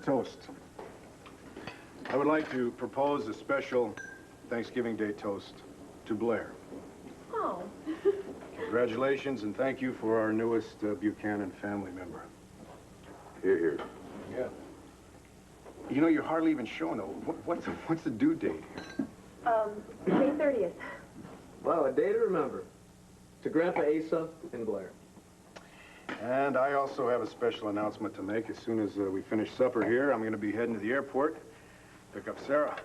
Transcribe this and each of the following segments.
toast. I would like to propose a special Thanksgiving Day toast to Blair. Oh. Congratulations and thank you for our newest Buchanan family member. Here, here. Yeah. You know, you're hardly even showing it. What's the due date here? May 30th. Wow, a day to remember. To Grandpa Asa and Blair. And I also have a special announcement to make. As soon as we finish supper here, I'm going to be heading to the airport, pick up Sarah.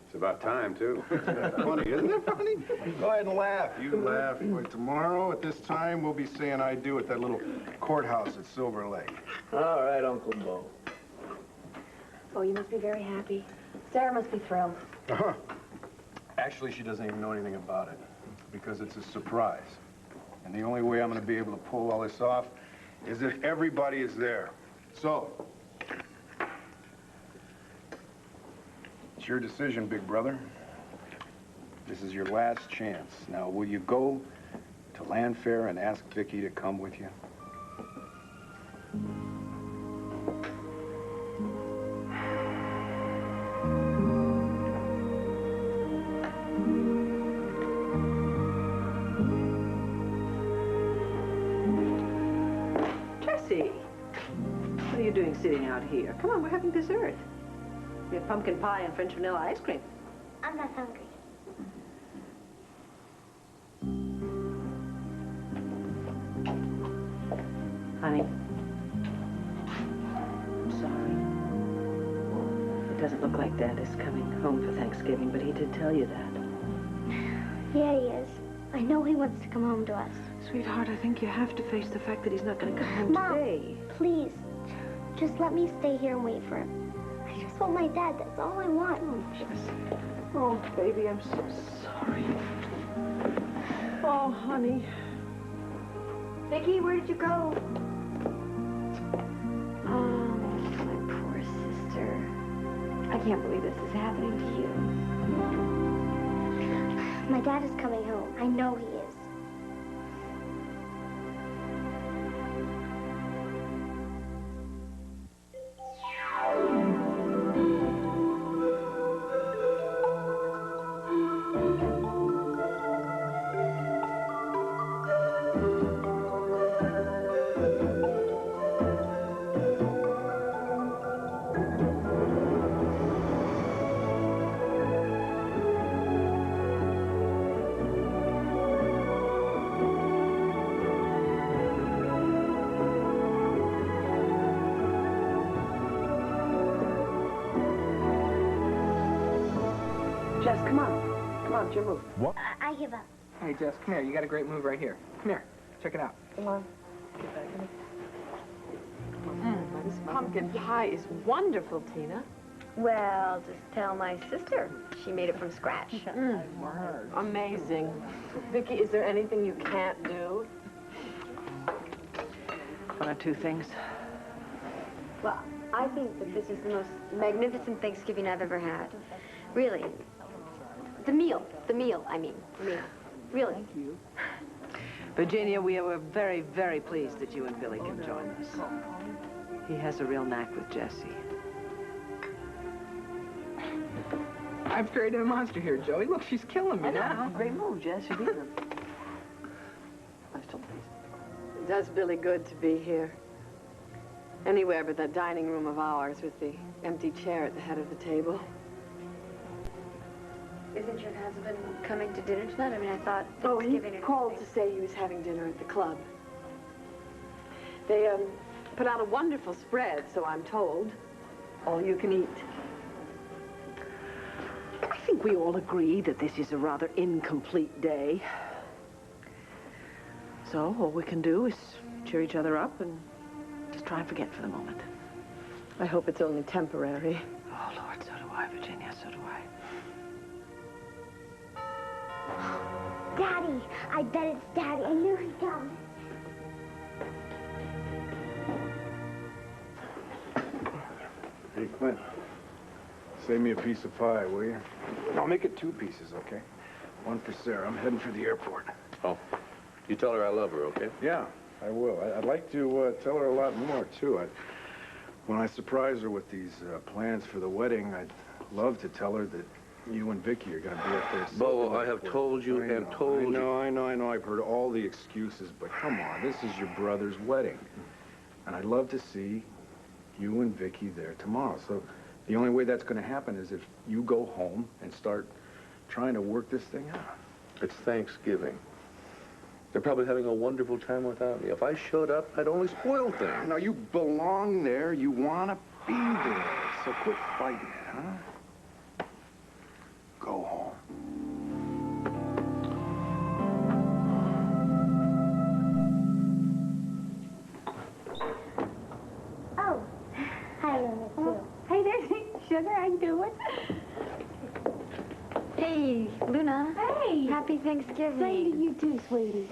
It's about time, too. Isn't that funny? Isn't it funny? Go ahead and laugh. You laugh. But tomorrow at this time, we'll be saying I do at that little courthouse at Silver Lake. All right, Uncle Bo. Oh, you must be very happy. Sarah must be thrilled. Uh-huh. Actually, she doesn't even know anything about it because it's a surprise. And the only way I'm going to be able to pull all this off is if everybody is there. So, it's your decision, big brother. This is your last chance. Now, will you go to Landfair and ask Viki to come with you? What are you doing sitting out here? Come on, we're having dessert. We have pumpkin pie and French vanilla ice cream. I'm not hungry. Honey, I'm sorry. It doesn't look like Dad is coming home for Thanksgiving, but he did tell you that. Yeah, he is. I know he wants to come home to us. Sweetheart, I think you have to face the fact that he's not going to come home today. Mom, please. Just let me stay here and wait for him. I just want my dad. That's all I want. Oh, Jess. Oh, baby, I'm so sorry. Oh, honey. Viki, where did you go? Oh, my poor sister. I can't believe this is happening to you. My dad is coming home. I know he is. Jess, come on. Come on, it's your move. What? I give up. Hey, Jess, come here. You got a great move right here. Come here. Check it out. Come on. Get back in it. Come on, This pumpkin pie is wonderful, Tina. Well, just tell my sister. She made it from scratch. Amazing. Viki, is there anything you can't do? One or two things. Well, I think that this is the most magnificent Thanksgiving I've ever had. Really. The meal, I mean, the meal. Really. Thank you. Virginia, we are very, very pleased that you and Billy can join us. He has a real knack with Jessie. I've created a monster here, Joey. Look, she's killing me now. Great move, Jess. You beat them. I'm still pleased. It does Billy good to be here. Anywhere but that dining room of ours with the empty chair at the head of the table. Isn't your husband coming to dinner tonight? I mean, I thought Oh, he Thanksgiving. called to say he was having dinner at the club. They, put out a wonderful spread, so I'm told. All you can eat. I think we all agree that this is a rather incomplete day. So all we can do is cheer each other up and just try and forget for the moment. I hope it's only temporary. Oh, Lord, so do I, Virginia, so do I. Daddy! I bet it's Daddy. I knew he'd come. Hey, Clint. Save me a piece of pie, will you? I'll make it 2 pieces, okay? One for Sarah. I'm heading for the airport. Oh, you tell her I love her, okay? Yeah, I will. I'd like to tell her a lot more, too. When I surprise her with these plans for the wedding, I'd love to tell her that you and Viki are going to be up there. Bo, I have told you and told you. I know. I've heard all the excuses, but come on, this is your brother's wedding. And I'd love to see you and Viki there tomorrow. So the only way that's going to happen is if you go home and start trying to work this thing out. It's Thanksgiving. They're probably having a wonderful time without me. If I showed up, I'd only spoil things. No, you belong there. You want to be there. So quit fighting it, huh? Go home. Oh, hi, Luna, too. Hey there, sugar, how you doing? Hey, Luna. Hey. Happy Thanksgiving. Same to you too, sweetie.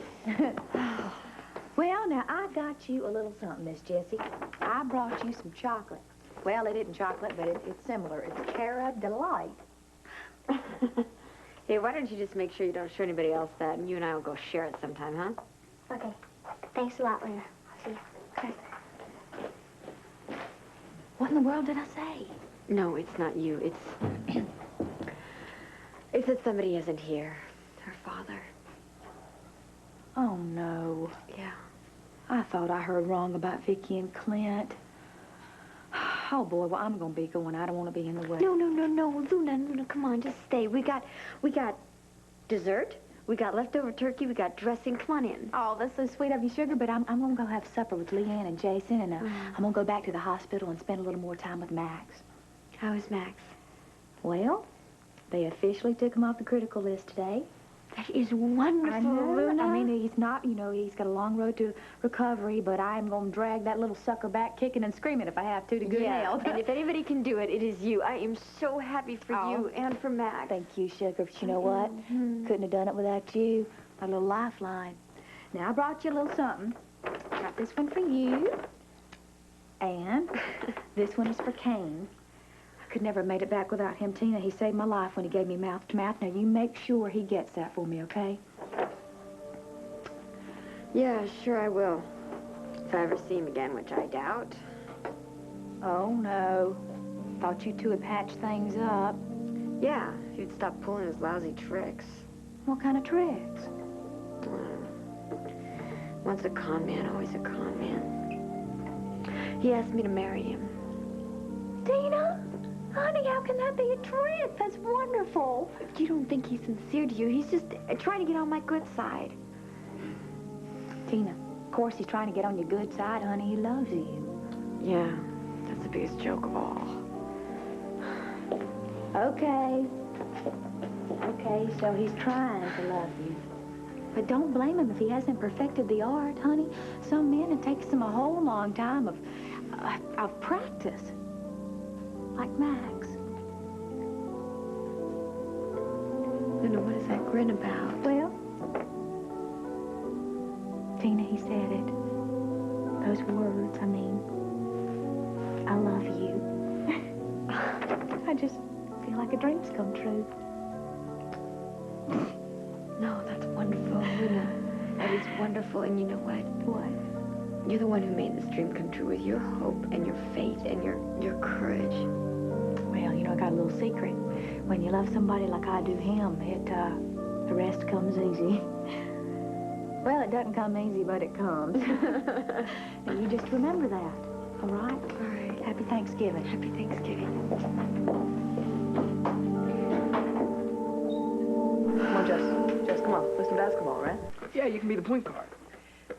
Well, now, I got you a little something, Miss Jessie. I brought you some chocolate. Well, it isn't chocolate, but it's similar. It's Cara Delight. Hey, why don't you just make sure you don't show anybody else that, and you and I will go share it sometime, huh? Okay. Thanks a lot, Luna. I'll see you. Okay. What in the world did I say? No, it's not you. It's... It's that somebody isn't here. Her father. Oh, no. Yeah. I thought I heard wrong about Viki and Clint. Oh, boy, well, I'm going to be going. I don't want to be in the way. No. Luna, come on, just stay. We got dessert. We got leftover turkey. We got dressing. Come on in. Oh, that's so sweet of you, sugar, but I'm going to go have supper with Leanne and Jason, and I'm going to go back to the hospital and spend a little more time with Max. How is Max? Well, they officially took him off the critical list today. That is wonderful, I know. Luna. I mean, he's not, he's got a long road to recovery, but I'm going to drag that little sucker back kicking and screaming if I have to good health. And if anybody can do it, it is you. I am so happy for you and for Max. Thank you, sugar, but you know what? Couldn't have done it without you. A little lifeline. Now, I brought you a little something. Got this one for you. And this one is for Kane. Could never have made it back without him, Tina. He saved my life when he gave me mouth to mouth. Now, you make sure he gets that for me, okay? Yeah, sure I will. If I ever see him again, which I doubt. Oh, no. Thought you two had patched things up. Yeah, if he'd stop pulling his lousy tricks. What kind of tricks? Once a con man, always a con man. He asked me to marry him. Tina? Honey, how can that be a trick? That's wonderful. You don't think he's sincere to you. He's just trying to get on my good side. Tina, of course he's trying to get on your good side, honey. He loves you. Yeah, that's the biggest joke of all. Okay. Okay, so he's trying to love you. But don't blame him if he hasn't perfected the art, honey. Some men, it takes them a whole long time of practice. Like Max. Luna, what is that grin about? Well, Tina, he said it. Those words, I mean, I love you. I just feel like a dream's come true. No, that's wonderful, Luna. That is wonderful, and you know what? What? You're the one who made this dream come true with your hope and your faith and your courage. Well, I got a little secret. When you love somebody like I do him, the rest comes easy. Well, it doesn't come easy, but it comes. And you just remember that, all right? All right. Happy Thanksgiving. Happy Thanksgiving. Come on, Jess, come on. Play some basketball, right? Yeah, you can be the point guard.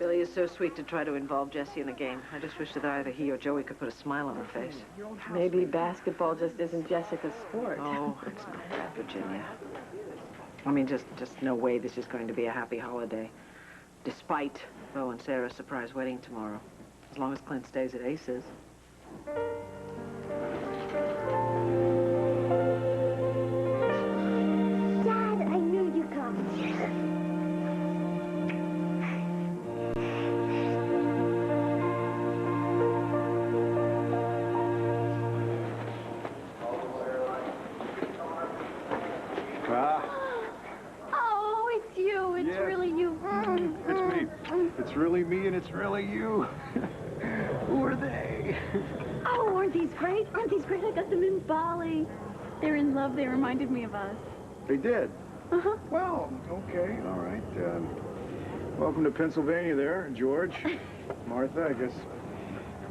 Billy is so sweet to try to involve Jessie in a game. I just wish that either he or Joey could put a smile on her face. Maybe basketball just isn't Jessica's sport. Oh, it's not that, Virginia. I mean, just no way this is going to be a happy holiday. Despite Bo and Sarah's surprise wedding tomorrow. As long as Clint stays at Ace's. Dad, I knew you'd come. Oh, it's you. It's Yeah. really you. It's me. It's really me and it's really you. Who are they? Hey. Oh, aren't these great? Aren't these great? I got them in Bali. They're in love. They reminded me of us. They did? Uh-huh. Well, okay, all right. Welcome to Pennsylvania there, George. Martha, I guess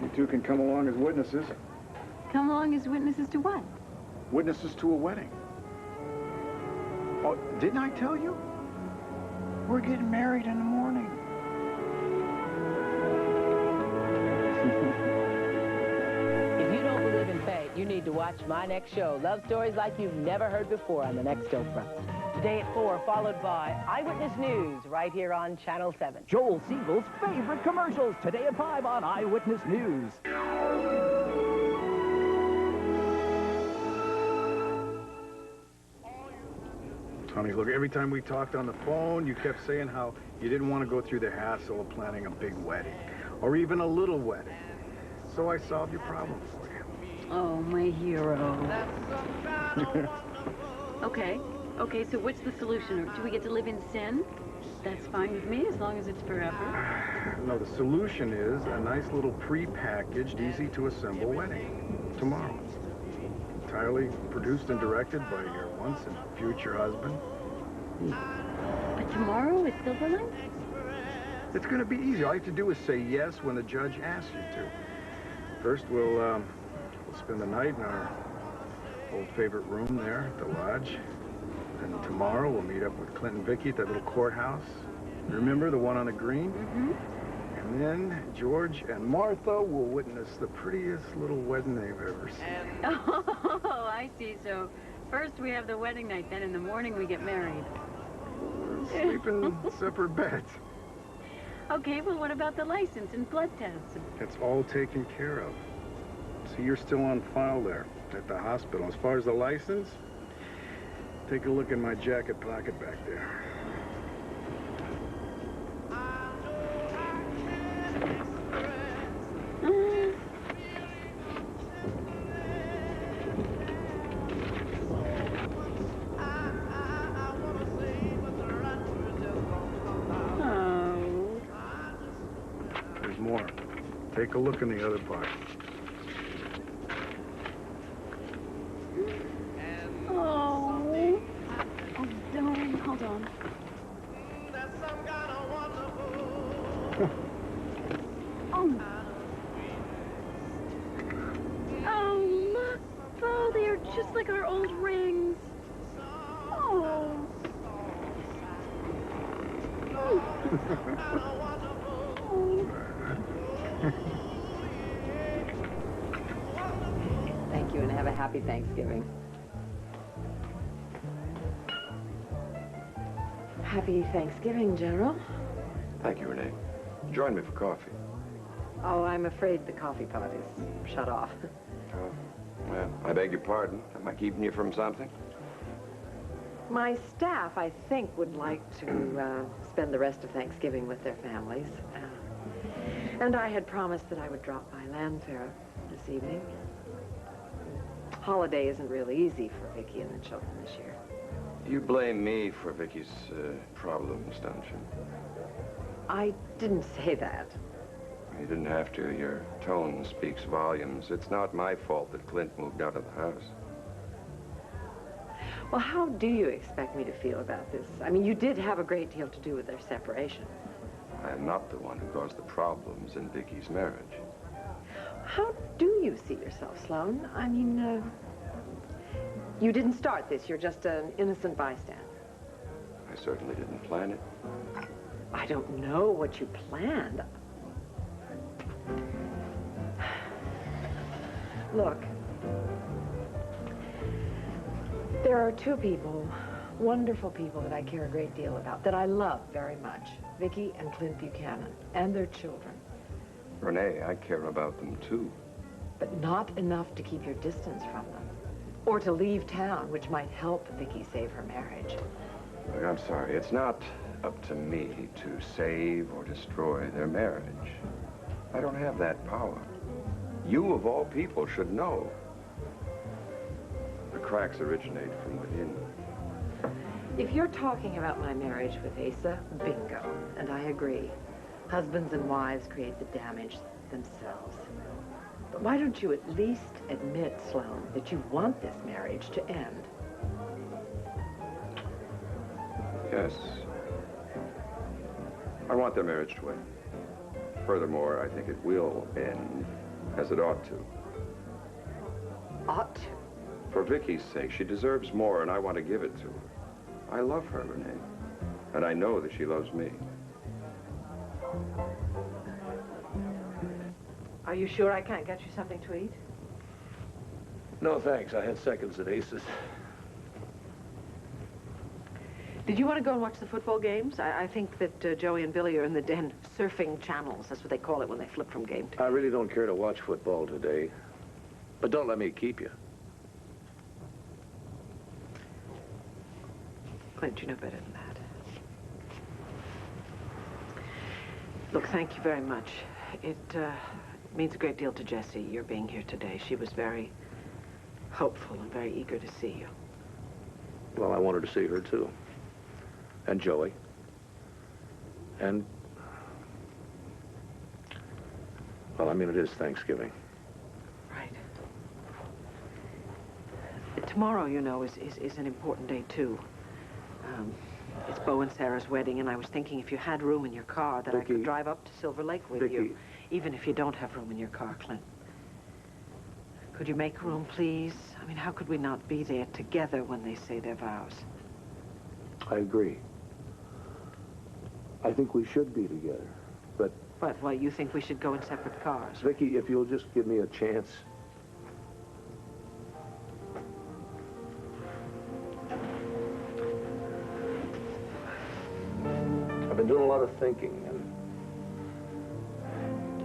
you two can come along as witnesses. Come along as witnesses to what? Witnesses to a wedding. Oh, didn't I tell you? We're getting married in the morning. If you don't believe in fate, you need to watch my next show, Love Stories Like You've Never Heard Before on the next Oprah. Today at 4, followed by Eyewitness News, right here on Channel 7. Joel Siegel's favorite commercials, today at 5 on Eyewitness News. Honey, look, every time we talked on the phone, you kept saying how you didn't want to go through the hassle of planning a big wedding, or even a little wedding. So I solved your problem for you. Oh, my hero. Okay, so what's the solution? Do we get to live in sin? That's fine with me, as long as it's forever. No, the solution is a nice little pre-packaged, easy-to-assemble wedding tomorrow. Entirely produced and directed by your once and future husband. But tomorrow is Silver Line? It's going to be easy. All you have to do is say yes when the judge asks you to. First, we'll spend the night in our old favorite room there at the lodge. And tomorrow, we'll meet up with Clint and Vicki at that little courthouse. Remember, the one on the green? Mm-hmm. And then George and Martha will witness the prettiest little wedding they've ever seen. Oh, I see. So first we have the wedding night, then in the morning we get married. We'll sleep in separate beds. Okay, well, what about the license and blood tests? It's all taken care of. See, you're still on file there at the hospital. As far as the license, take a look in my jacket pocket back there. There's more. Take a look in the other pocket. Oh, darling, hold on. Oh, they're just like our old rings. Oh. Thank you, and have a happy Thanksgiving. Happy Thanksgiving, General. Thank you, Renee. Join me for coffee. Oh, I'm afraid the coffee pot is shut off. Oh, well, I beg your pardon. Am I keeping you from something? My staff, I think, would like to spend the rest of Thanksgiving with their families. And I had promised that I would drop by Landfair this evening. Holiday isn't really easy for Viki and the children this year. You blame me for Vicky's problems, don't you? I didn't say that. You didn't have to. Your tone speaks volumes. It's not my fault that Clint moved out of the house. Well, how do you expect me to feel about this? I mean, you did have a great deal to do with their separation. I am not the one who caused the problems in Vicky's marriage. How do you see yourself, Sloan? I mean, you didn't start this. You're just an innocent bystander. I certainly didn't plan it. I don't know what you planned. Look, there are two people, wonderful people that I care a great deal about, that I love very much. Viki and Clint Buchanan, and their children. Renee, I care about them too. But not enough to keep your distance from them. Or to leave town, which might help Viki save her marriage. Look, I'm sorry. It's not up to me to save or destroy their marriage. I don't have that power. You, of all people, should know. The cracks originate from within. If you're talking about my marriage with Asa, bingo. And I agree. Husbands and wives create the damage themselves. Why don't you at least admit, Sloan, that you want this marriage to end? Yes. I want their marriage to end. Furthermore, I think it will end as it ought to. Ought to? For Vicky's sake, she deserves more, and I want to give it to her. I love her, Renee, and I know that she loves me. Are you sure I can't get you something to eat? No, thanks. I had seconds at Aces. Did you want to go and watch the football games? I think that Joey and Billy are in the den surfing channels. That's what they call it when they flip from game to game. I really don't care to watch football today. But don't let me keep you. Clint, you know better than that. Look, thank you very much. It means a great deal to Jessie, your being here today. She was very hopeful and very eager to see you. Well, I wanted to see her, too. And Joey. And... well, I mean, it is Thanksgiving. Right. Tomorrow, you know, is an important day, too. It's Beau and Sarah's wedding, and I was thinking if you had room in your car that Viki, I could drive up to Silver Lake with you, even if you don't have room in your car, Clint. Could you make room, please? I mean, how could we not be there together when they say their vows? I agree. I think we should be together, but... But why, you think we should go in separate cars? Viki, if you'll just give me a chance... I've been doing a lot of thinking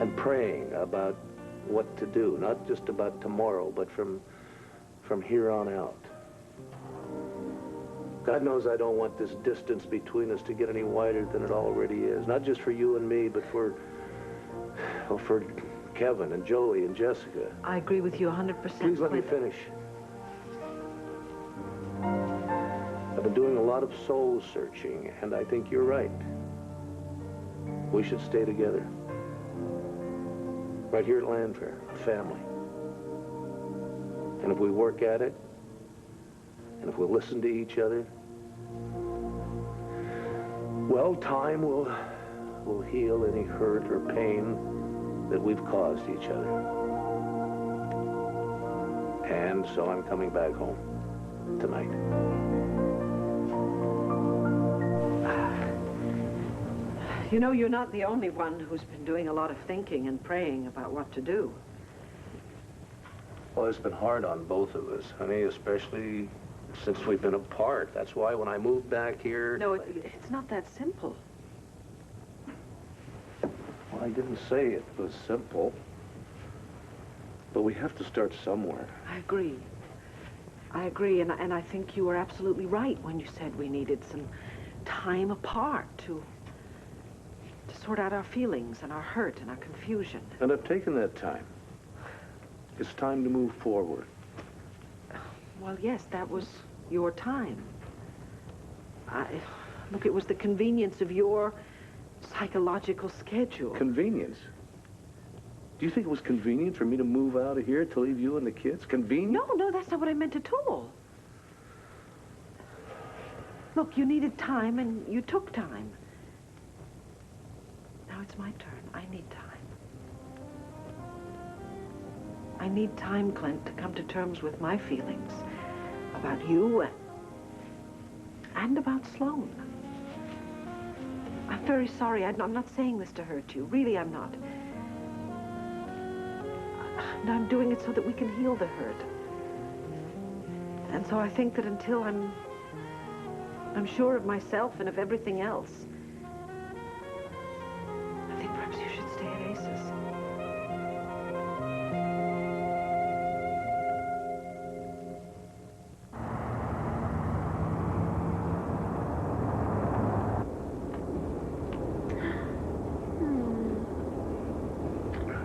and praying about what to do, not just about tomorrow, but from here on out. God knows I don't want this distance between us to get any wider than it already is. Not just for you and me, but for Kevin and Joey and Jessica. I agree with you 100%. Please let me finish. I've been doing a lot of soul searching, and I think you're right. We should stay together. Right here at Landfair, a family. And if we work at it, and if we listen to each other, well, time will heal any hurt or pain that we've caused each other. And so I'm coming back home tonight. You know, you're not the only one who's been doing a lot of thinking and praying about what to do. Well, it's been hard on both of us, honey, especially since we've been apart. That's why when I moved back here... No, it's not that simple. Well, I didn't say it was simple. But we have to start somewhere. I agree. I agree, and I think you were absolutely right when you said we needed some time apart to sort out our feelings and our hurt and our confusion. And I've taken that time. It's time to move forward. Well, yes, that was your time. Look, it was the convenience of your psychological schedule. Convenience? Do you think it was convenient for me to move out of here to leave you and the kids? Convenient? No, that's not what I meant at all. Look, you needed time and you took time. Now it's my turn. I need time. I need time, Clint, to come to terms with my feelings about you and about Sloan. I'm very sorry. I'm not saying this to hurt you. Really, I'm not. And I'm doing it so that we can heal the hurt. And so I think that until I'm sure of myself and of everything else, I think perhaps you should stay at Aces.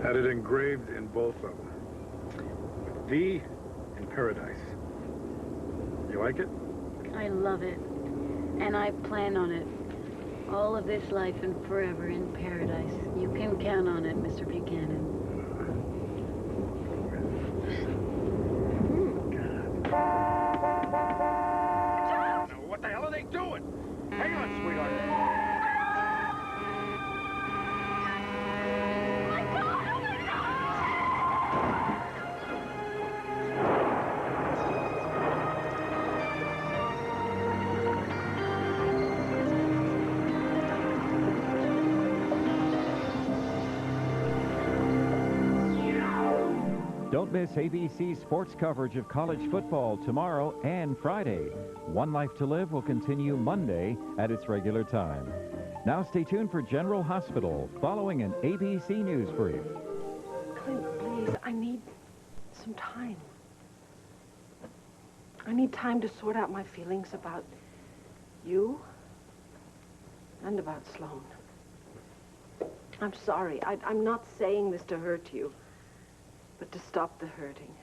Had it engraved in both of them. V in paradise. You like it? I love it. And I plan on it. All of this life and forever in paradise. You can count on it, Mr. Buchanan. Don't miss ABC's sports coverage of college football tomorrow and Friday. One Life to Live will continue Monday at its regular time. Now stay tuned for General Hospital following an ABC News brief. Clint, please, I need some time. I need time to sort out my feelings about you and about Sloan. I'm sorry. I'm not saying this to hurt you, but to stop the hurting.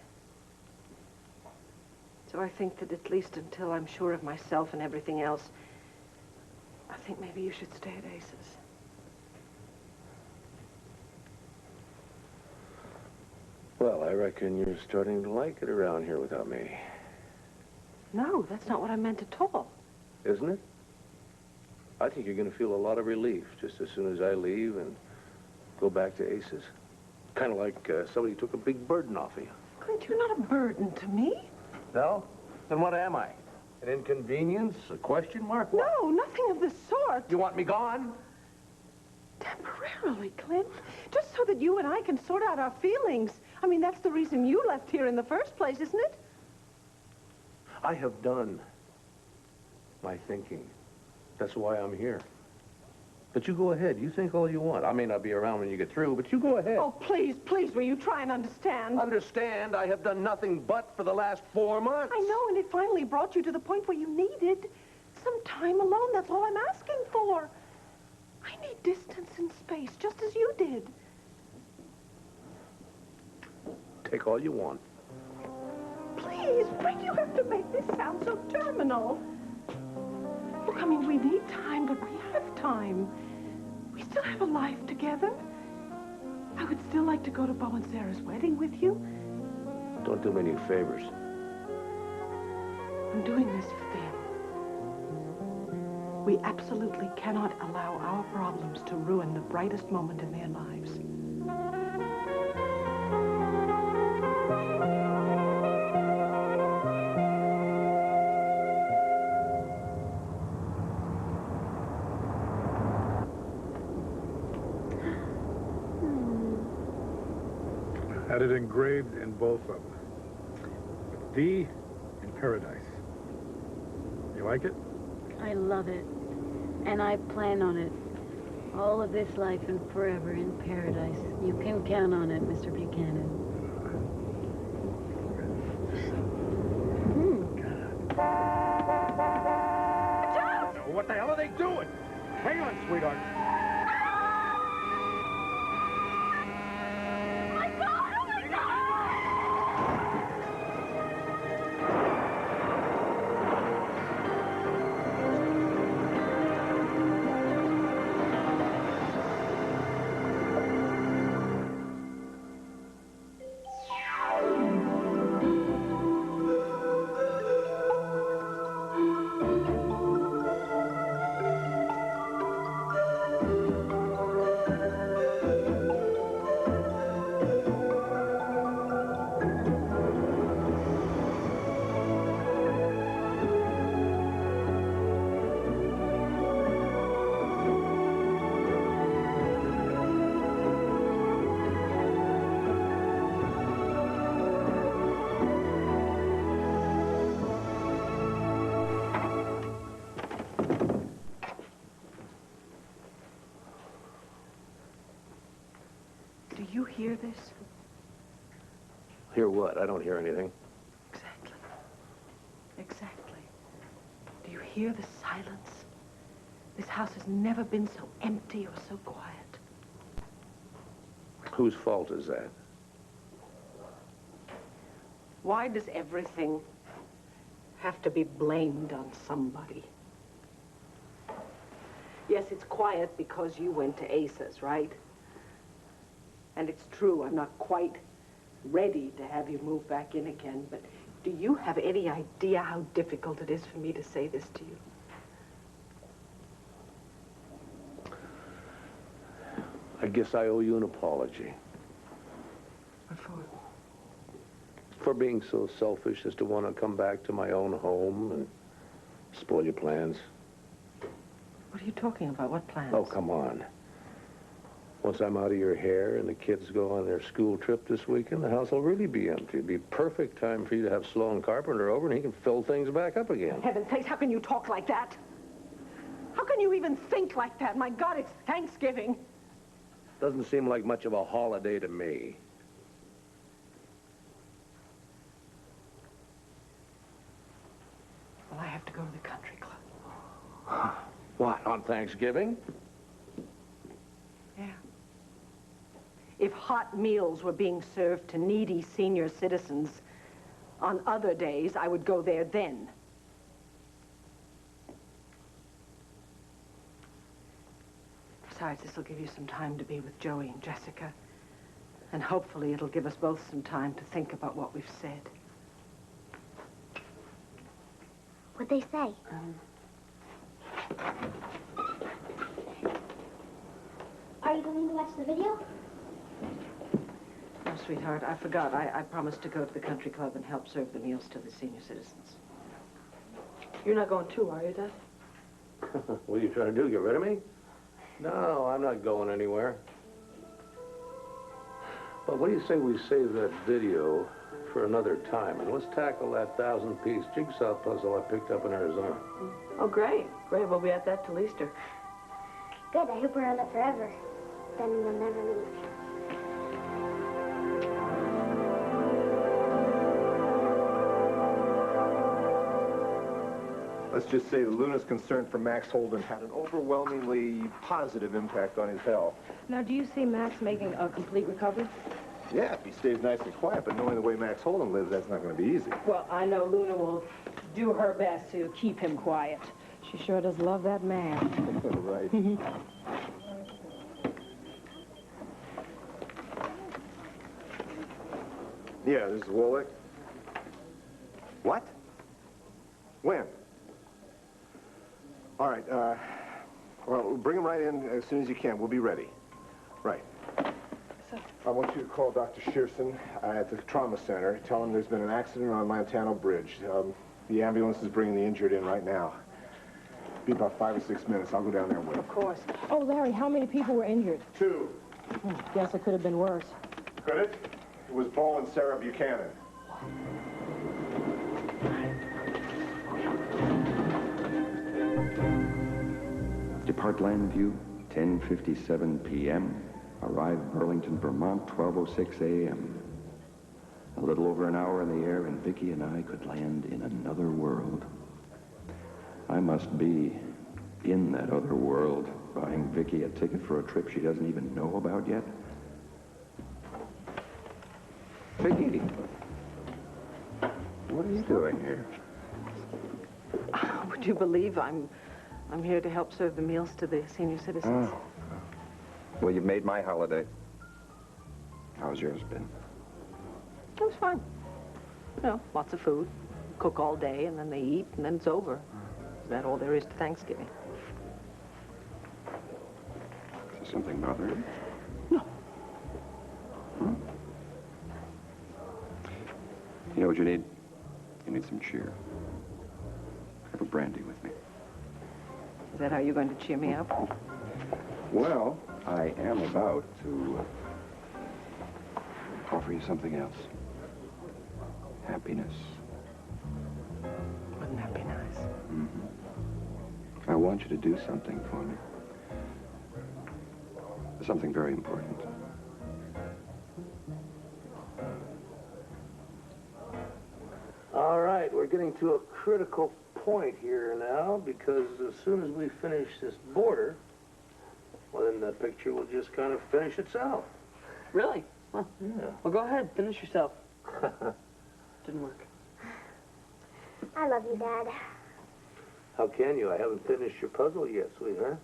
So I think that at least until I'm sure of myself and everything else, I think maybe you should stay at Ace's. Well, I reckon you're starting to like it around here without me. No, that's not what I meant at all. Isn't it? I think you're going to feel a lot of relief just as soon as I leave and go back to Ace's. Kind of like somebody took a big burden off of you. Clint, you're not a burden to me. No? Then what am I? An inconvenience? A question mark? What? No, nothing of the sort. You want me gone? Temporarily, Clint. Just so that you and I can sort out our feelings. I mean, that's the reason you left here in the first place, isn't it? I have done my thinking. That's why I'm here. But you go ahead. You think all you want. I may not be around when you get through, but you go ahead. Oh, please, please, will you try and understand? Understand? I have done nothing but for the last 4 months. I know, and it finally brought you to the point where you needed some time alone. That's all I'm asking for. I need distance and space, just as you did. Take all you want. Please, why do you have to make this sound so terminal? Look, I mean, we need time, but we have time. We still have a life together. I would still like to go to Bo and Sarah's wedding with you. Don't do me any favors. I'm doing this for them. We absolutely cannot allow our problems to ruin the brightest moment in their lives. Had it engraved in both of them. V in paradise. You like it? I love it. And I plan on it. All of this life and forever in paradise. You can count on it, Mr. Buchanan. What the hell are they doing? Hang on, sweetheart. Do you hear this? Hear what? I don't hear anything. Exactly. Exactly. Do you hear the silence? This house has never been so empty or so quiet. Whose fault is that? Why does everything have to be blamed on somebody? Yes, it's quiet because you went to Ace's, right? And it's true, I'm not quite ready to have you move back in again, but do you have any idea how difficult it is for me to say this to you? I guess I owe you an apology. What for? For being so selfish as to want to come back to my own home and spoil your plans. What are you talking about? What plans? Oh, come on. Once I'm out of your hair and the kids go on their school trip this weekend, the house will really be empty. It'd be perfect time for you to have Sloan Carpenter over and he can fill things back up again. For heaven's sakes, how can you talk like that? How can you even think like that? My God, it's Thanksgiving. Doesn't seem like much of a holiday to me. Well, I have to go to the country club. What, on Thanksgiving? Yeah. If hot meals were being served to needy senior citizens on other days, I would go there then. Besides, this will give you some time to be with Joey and Jessica. And hopefully it'll give us both some time to think about what we've said. What'd they say? Are you going to watch the video? Oh, sweetheart, I forgot. I promised to go to the country club and help serve the meals to the senior citizens. You're not going too, are you, Dad? What are you trying to do, get rid of me? No, I'm not going anywhere. But what do you say we save that video for another time, and let's tackle that 1,000-piece jigsaw puzzle I picked up in Arizona. Oh, great. Great. We'll be at that till Easter. Good. I hope we're on it forever. Then we'll never leave. Let's just say the Luna's concern for Max Holden had an overwhelmingly positive impact on his health. Now, do you see Max making a complete recovery? Yeah, if he stays nice and quiet, but knowing the way Max Holden lives, that's not going to be easy. Well, I know Luna will do her best to keep him quiet. She sure does love that man. Right. Yeah, this is Wolick. What? When? All right, well, bring him right in as soon as you can. We'll be ready. Right. I want you to call Dr. Shearson at the trauma center. Tell him there's been an accident on Lantano Bridge. The ambulance is bringing the injured in right now. Be about 5 or 6 minutes. I'll go down there and wait. Of course. Oh, Larry, how many people were injured? 2. Guess it could have been worse. Could it? It was Bo and Sarah Buchanan. Depart Landview, 10:57 p.m. Arrive Burlington, Vermont, 12:06 a.m. A little over an hour in the air, and Viki and I could land in another world. I must be in that other world, buying Viki a ticket for a trip she doesn't even know about yet. Viki, what are you doing here? Would you believe I'm here to help serve the meals to the senior citizens? Oh. Well, you've made my holiday. How's yours been? It was fine. You know, lots of food. Cook all day, and then they eat, and then it's over. Is that all there is to Thanksgiving? Is there something bothering you? No. Hmm? You know what you need? You need some cheer. Have a brandy with me. Is that how you're going to cheer me up? Well, I am about to offer you something else. Happiness. Wouldn't that be nice? Mm-hmm. I want you to do something for me. Something very important. All right, we're getting to a critical point here now, because as soon as we finish this border, well, then the picture will just kind of finish itself. Really? Well, yeah. Well, go ahead. Finish yourself. Didn't work. I love you, Dad. How can you? I haven't finished your puzzle yet, sweetheart.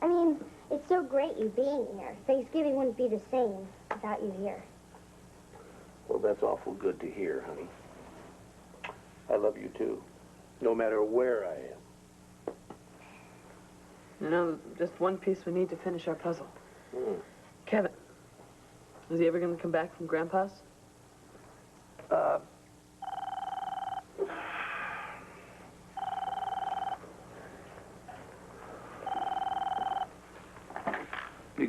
I mean, it's so great you being here. Thanksgiving wouldn't be the same without you here. Well, that's awful good to hear, honey. I love you, too, no matter where I am. You know, just one piece we need to finish our puzzle. Hmm. Kevin, is he ever going to come back from Grandpa's?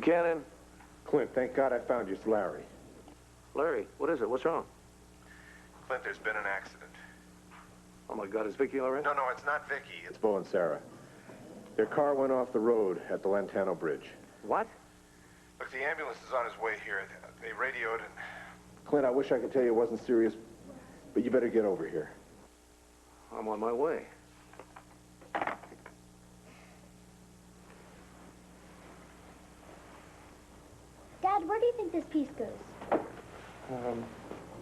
Buchanan? Clint, thank God I found you. It's Larry. Larry, what is it? What's wrong? Clint, there's been an accident. Oh, my God, is Viki all right? No, it's not Vicky. It's Bo and Sarah. Their car went off the road at the Lantano Bridge. What? Look, the ambulance is on its way here. They radioed and... Clint, I wish I could tell you it wasn't serious, but you better get over here. I'm on my way. Dad, where do you think this piece goes?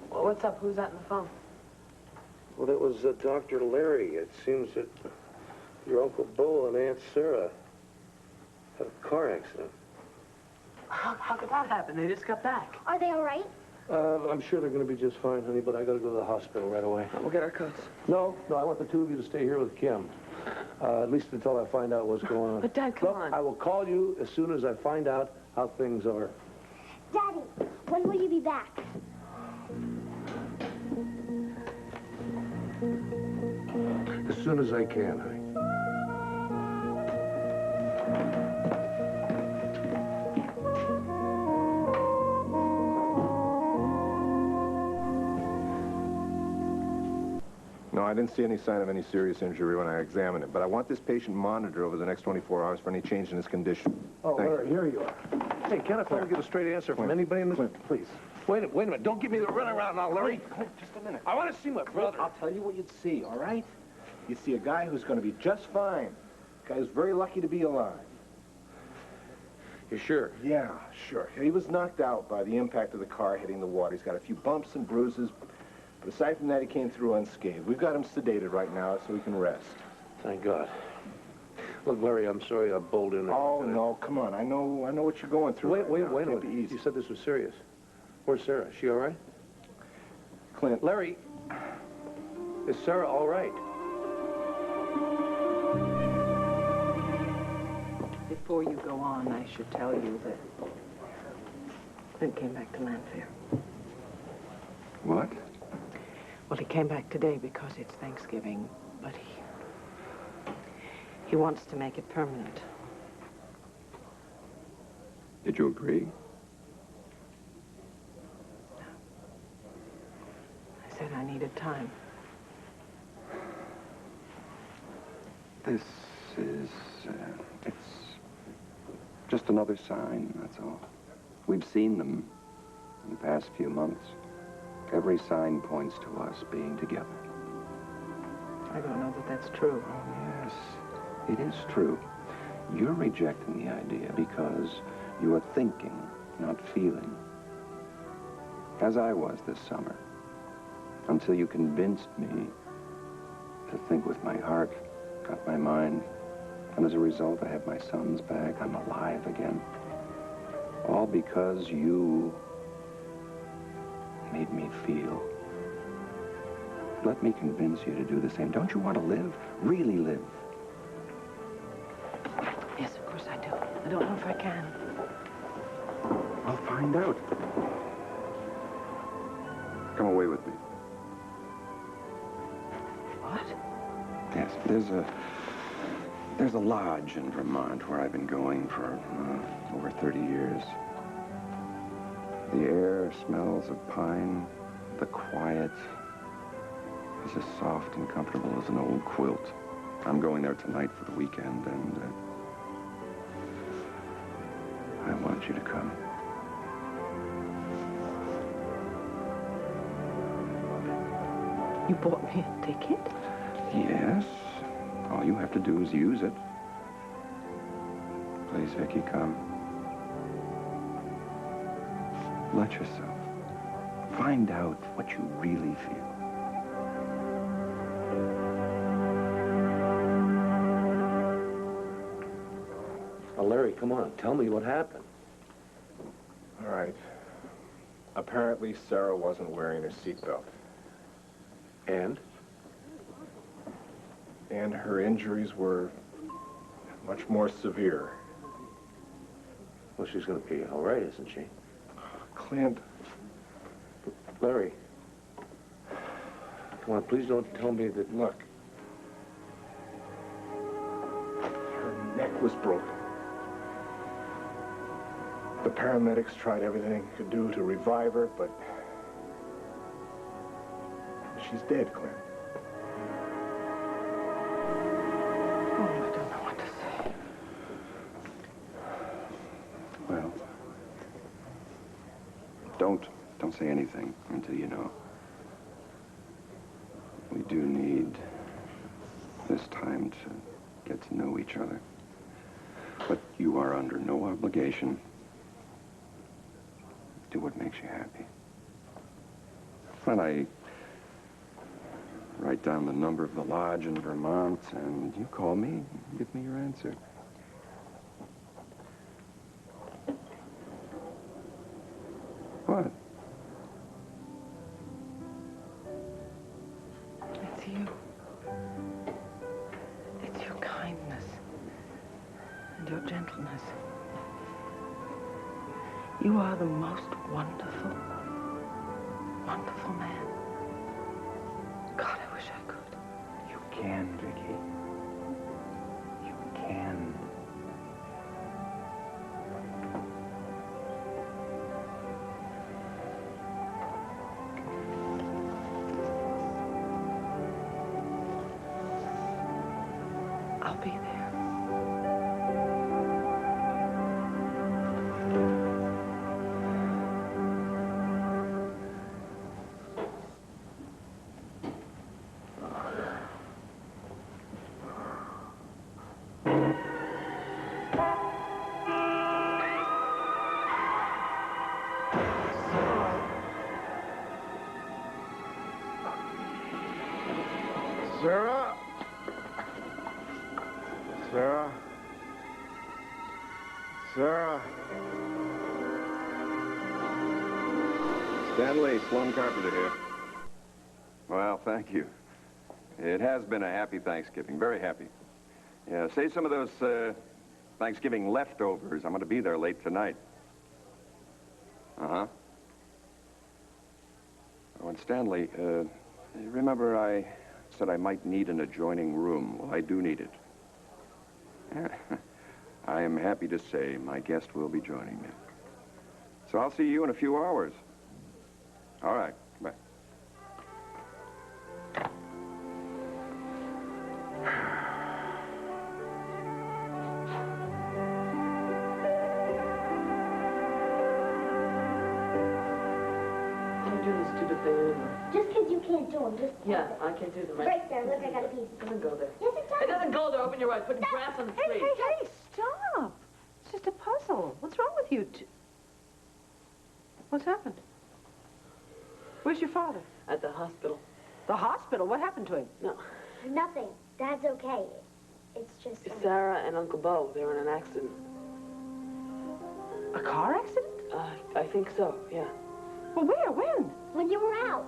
Well, what's up? Who's that on the phone? Well, it was Dr. Larry. It seems that your Uncle Bo and Aunt Sarah had a car accident. How could that happen? They just got back. Are they all right? I'm sure they're going to be just fine, honey, but I got to go to the hospital right away. We'll get our coats. No, I want the two of you to stay here with Kim. At least until I find out what's going on. But, Dad, come on. I will call you as soon as I find out how things are. Daddy, when will you be back? As soon as I can, honey. No, I didn't see any sign of any serious injury when I examined it, but I want this patient monitored over the next 24 hours for any change in his condition. Oh, Larry, here you are. Hey, can I finally get a straight answer from anybody in this? Please. Wait a minute. Don't give me the runaround now, Larry. Clint, just a minute. I want to see my brother. I'll tell you what you'd see, all right? You'd see a guy who's going to be just fine. A guy who's very lucky to be alive. You sure? Yeah, sure. He was knocked out by the impact of the car hitting the water. He's got a few bumps and bruises, but aside from that, he came through unscathed. We've got him sedated right now so he can rest. Thank God. Look, Larry, I'm sorry I bowled in there. Oh, no, come on. I know what you're going through. Wait a Can't minute. be easy. You said this was serious. Where's Sarah? Is she all right? Clint. Larry, is Sarah all right? Before you go on, I should tell you that Clint came back to Lanfair. What? Well, he came back today because it's Thanksgiving, but he wants to make it permanent. Did you agree? I said I needed time. This is, it's just another sign, that's all. We've seen them in the past few months. Every sign points to us being together. I don't know that that's true. Oh, yes, it is true. You're rejecting the idea because you are thinking, not feeling. As I was this summer, until you convinced me to think with my heart, not my mind. And as a result, I have my sons back. I'm alive again. All because you made me feel. Let me convince you to do the same. Don't you want to live? Really live? Yes, of course I do. I don't know if I can. I'll find out. Come away with me. What? Yes, there's a lodge in Vermont where I've been going for over 30 years. The air smells of pine. The quiet is as soft and comfortable as an old quilt. I'm going there tonight for the weekend, and I want you to come. You bought me a ticket? Yes. All you have to do is use it. Please, Vicky, come. Let yourself. Find out what you really feel. Oh, Larry, come on. Tell me what happened. All right. Apparently, Sarah wasn't wearing her seatbelt. And? And her injuries were much more severe. Well, she's going to be all right, isn't she? Clint. Larry. Come on, please don't tell me that... Look. Her neck was broken. The paramedics tried everything they could do to revive her, but she's dead, Clint. Oh, I don't know what to say. Well, don't say anything until you know. We do need this time to get to know each other. But you are under no obligation. Do what makes you happy. When I write down the number of the lodge in Vermont, and you call me, give me your answer. What? It's you. It's your kindness and your gentleness. You are the most wonderful, wonderful man. God, I wish I could. You can, Viki. You can. I'll be there. Sarah? Sarah? Sarah? Stanley, Sloan Carpenter here. Well, thank you. It has been a happy Thanksgiving, very happy. Yeah, save some of those Thanksgiving leftovers. I'm going to be there late tonight. Uh-huh. Oh, and Stanley, remember I said I might need an adjoining room? Well, I do need it. I am happy to say my guest will be joining me. So I'll see you in a few hours. All right, bye. Can't do this stupid thing anymore. Just because you can't do them, just... Yeah, I can do them. Right there, look, I got a piece. It doesn't go there. Yes, it does. It doesn't go there. Open your eyes. Put grass on the tree. Hey, stop. It's just a puzzle. What's wrong with you two? What's happened? Where's your father? At the hospital. The hospital? What happened to him? No. Nothing. Dad's okay. It's just... Sarah and Uncle Bo, they were in an accident. A car accident? I think so, yeah. Well, where? When? When you were out.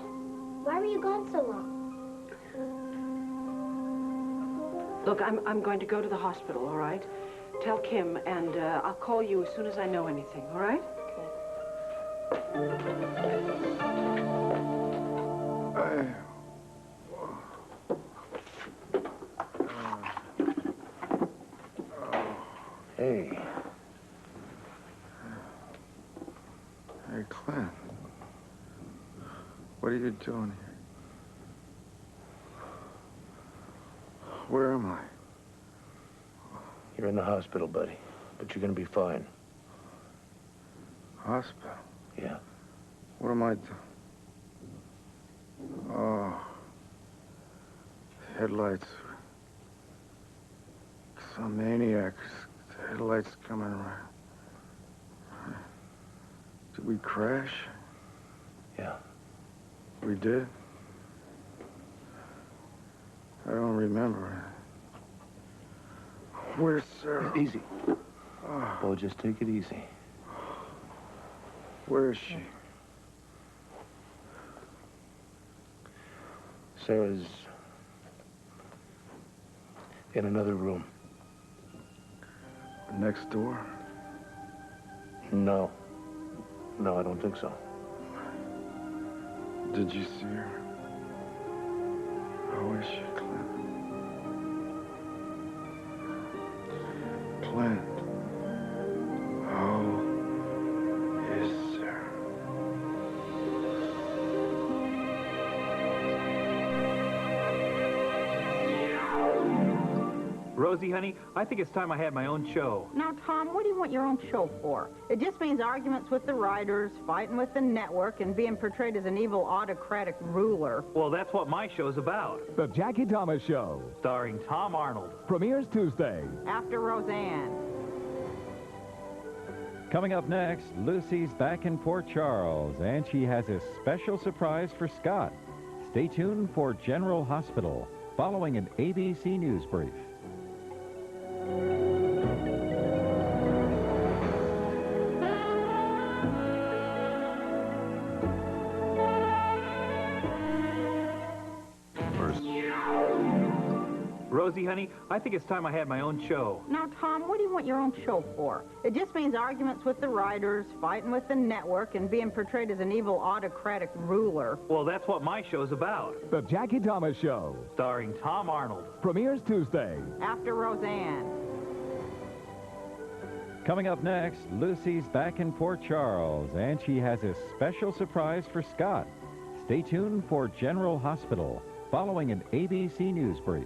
Why were you gone so long? Look, I'm going to go to the hospital, all right? Tell Kim, and I'll call you as soon as I know anything, all right? Hey. Hey, Clint. What are you doing here? Where am I? You're in the hospital, buddy, but you're gonna be fine. Hospital? Yeah. What am I doing? Oh. Headlights. Some maniacs. Headlights coming around. Did we crash? Yeah. We did? I don't remember. Where's Sarah? Easy. Bo, just take it easy. Where is she? Sarah's in another room. Next door? No. No, I don't think so. Did you see her? How is she, Clint? Clint, how Rosie, honey, I think it's time I had my own show. Now, Tom, what do you want your own show for? It just means arguments with the writers, fighting with the network, and being portrayed as an evil autocratic ruler. Well, that's what my show's about. The Jackie Thomas Show. Starring Tom Arnold. Premieres Tuesday. After Roseanne. Coming up next, Lucy's back in Port Charles, and she has a special surprise for Scott. Stay tuned for General Hospital, following an ABC News brief. Rosie, honey, I think it's time I had my own show. Now, Tom, what do you want your own show for? It just means arguments with the writers, fighting with the network, and being portrayed as an evil autocratic ruler. Well, that's what my show's about. The Jackie Thomas Show. Starring Tom Arnold. Premieres Tuesday. After Roseanne. Coming up next, Lucy's back in Port Charles, and she has a special surprise for Scott. Stay tuned for General Hospital, following an ABC News brief.